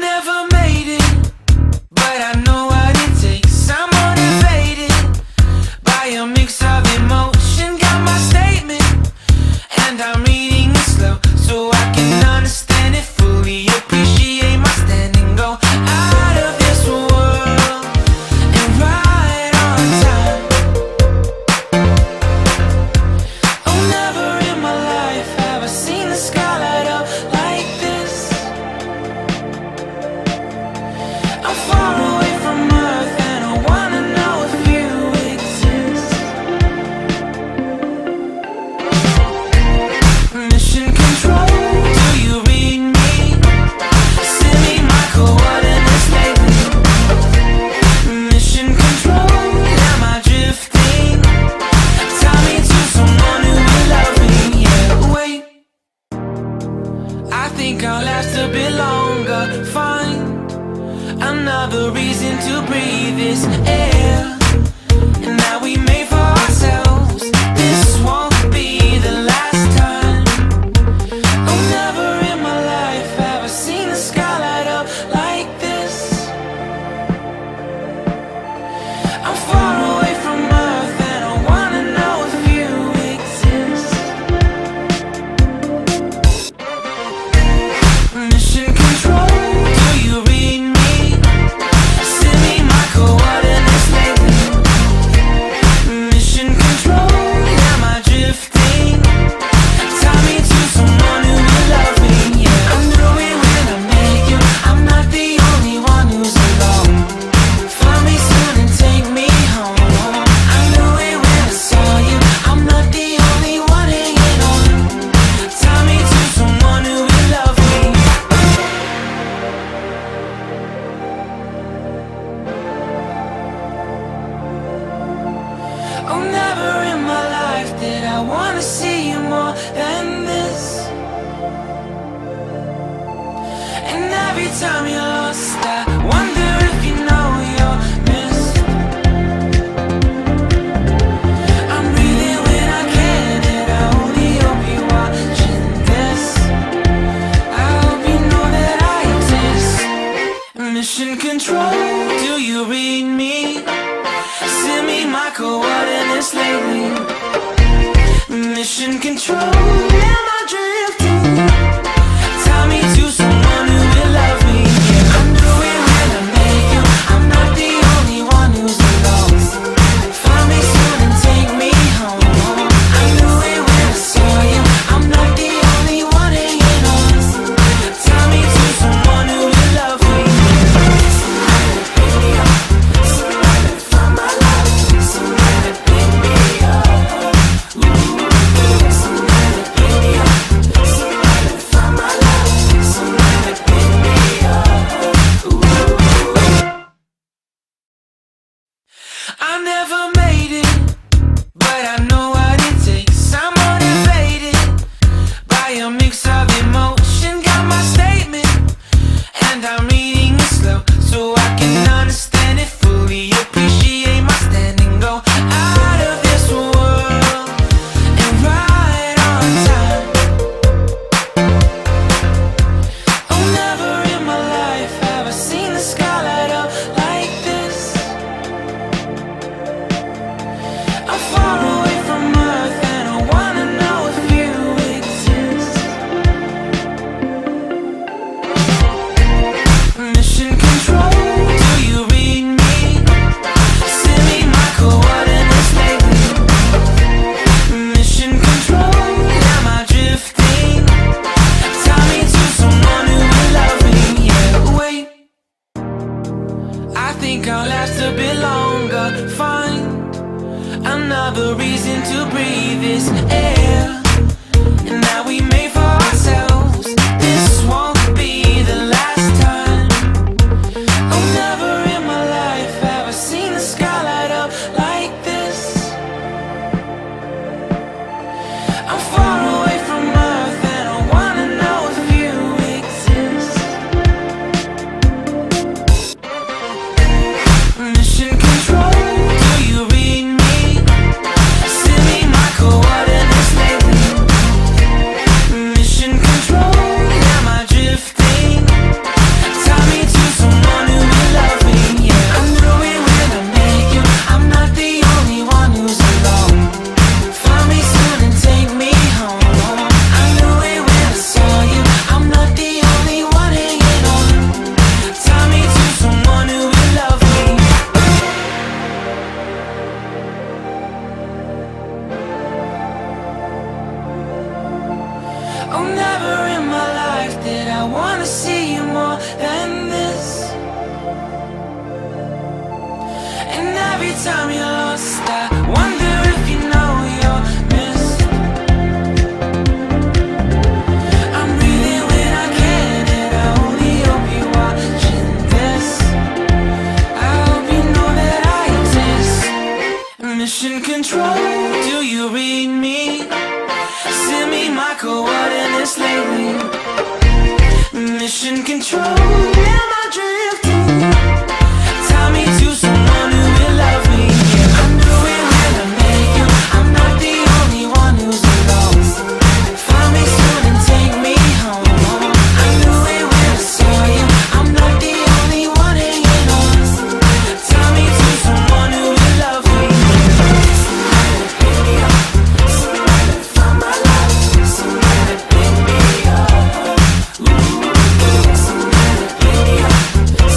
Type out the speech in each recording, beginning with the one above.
never made it, but I know what it takes. I'm motivated by a mix of emotion. Got my statement, and I'm reading it slow so I can understand it fully. Appreciate my standing, go out of this world and right on time. Oh, never in my life have I seen the sky light up like this. I'm far away from Earth and I wanna know if you exist. Mission control, do you read me? Send me my coordinates lately. Mission control, am I drifting? Tie me to someone who will love me. Yeah, wait, I think I'll last a bit longer. Find another reason to breathe this air, and that we made for ourselves. This won't be the last time. Oh, never in my life have I seen the sky light up like this. I'm far away from Earth and I wanna know if you exist. Mission control, do you read me? Send me my coordinates lately. Mission control, am I drifting? Tie me to someone who will love me. Yeah, I knew it when I met you. I'm not the only one who's alone. Find me soon and take me home. I knew it when I saw you. I'm not the only one hanging on. Tie me to someone who will love me. Oh, never in my life did I wanna see you more than this. And every time you're lost, I wonder if you know you're missed. I'm breathing when I can, and I only hope you're watching this. I hope you know that I exist. Mission control, do you read me? Send me my coordinates lately. Mission control, am I drifting? Tie me to someone who will love me. Yeah, I knew it when I met you. I'm not the only one who's alone. Find me soon and take me home. I knew it when I saw you. I'm not the only one hanging on. Tie me to someone who will love me. Somebody pick me up. Somebody find my life. Somebody pick me up. Somebody pick me up. Somebody find my life. Somebody pick me up. I never made it, but I know what it takes. I'm motivated by a mix of emotion. Got my statement, and I'm reading it slow so I can understand it fully. Appreciate my standing, go out of this world and right on time. Oh, never in my life have I seen the sky light up like this. I'm far away from Earth and I wanna know if you exist. Mission control, do you read me? Send me my coordinates lately. Mission control, am I drifting? Tie me to someone who will love me. Yeah, wait, I think I'll last a bit longer. Find another reason to breathe this air, and that we made for ourselves. This won't be the last time. Oh, never in my life have I seen the sky light up like this. I'm far away from Earth and I wanna know if you exist. Mission control, do you read me? Send me my coordinates see you more than this. And every time you're lost, I wonder if you know you're missed. I'm breathing when I can, and I only hope you're watching this. I hope you know that I exist. Mission control, do you read me? Send me my coordinates lately. Mission control, am I drifting? Tie me to someone who will love me. Yeah, I'm doing when I make you. I'm not the only one who's lost. Find me soon and take me home. I knew it when I saw you. I'm not the only one hanging on. Tie me to someone who will love me. Somebody to pick me up. Somebody to find my life. Somebody to pick me up. Somebody to pick me up.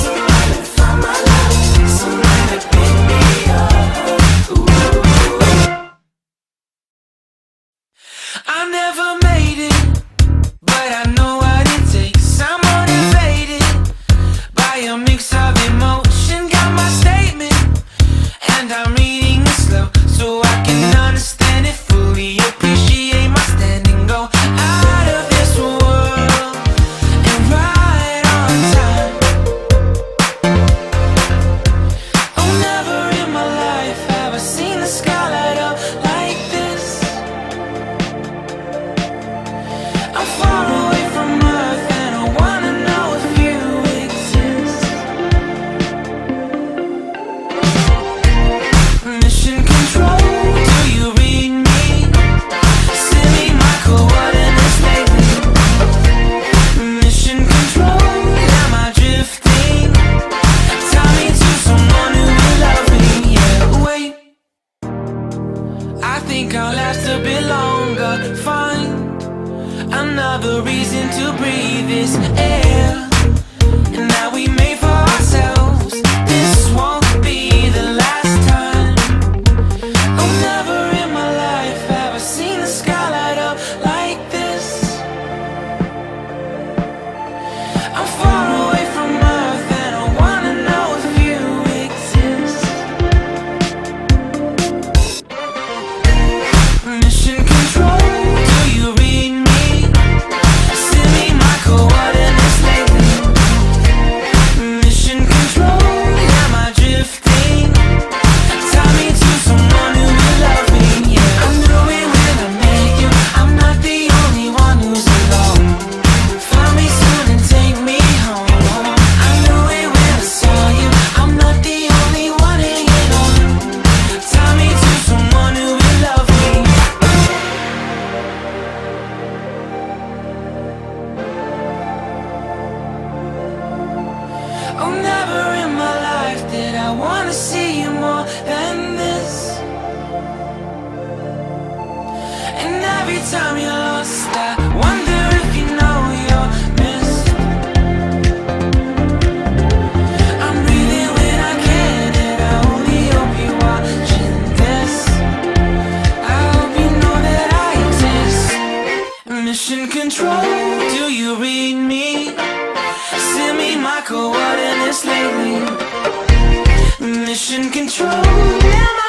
Somebody to find my life. Somebody to pick me up. I never made it, but I know what it takes. I'm motivated by a mix of emotion. Got my statement, and I'm reading it slow so I can understand it fully. Appreciate my standing, go out of this world and right on time. Oh, never in my life have I seen the sky light up like this. I'm far away from Earth and I wanna know if you exist. Mission control, do you read me? Send me my coordinates lately. Mission control, am I drifting? Tie me to someone who will love me. Yeah, wait, I think I'll last a bit longer. Fine, another reason to breathe this air. And that we made for ourselves. This won't be the last time. Oh, never in my life have I seen the sky light up like this. I'm far away from Earth and I wanna know if you exist. Mission control, do you read me? Send me my coordinates lately. Mission control, am I drifting? Tie me to someone who will love me. Yeah, I'm doing when I make you. I'm not the only one who's alone. Find me soon and take me home. I knew it when I saw you. I'm not the only one hanging on. Tie me to someone who will love me. Oh, never in my life did I wanna see you more than this. And every time you're lost, I wonder if you know you're missed. I'm breathing when I can, and I only hope you're watching this. I hope you know that I exist. Mission control, do you read me? Send me my coordinates lately. Mission control, am I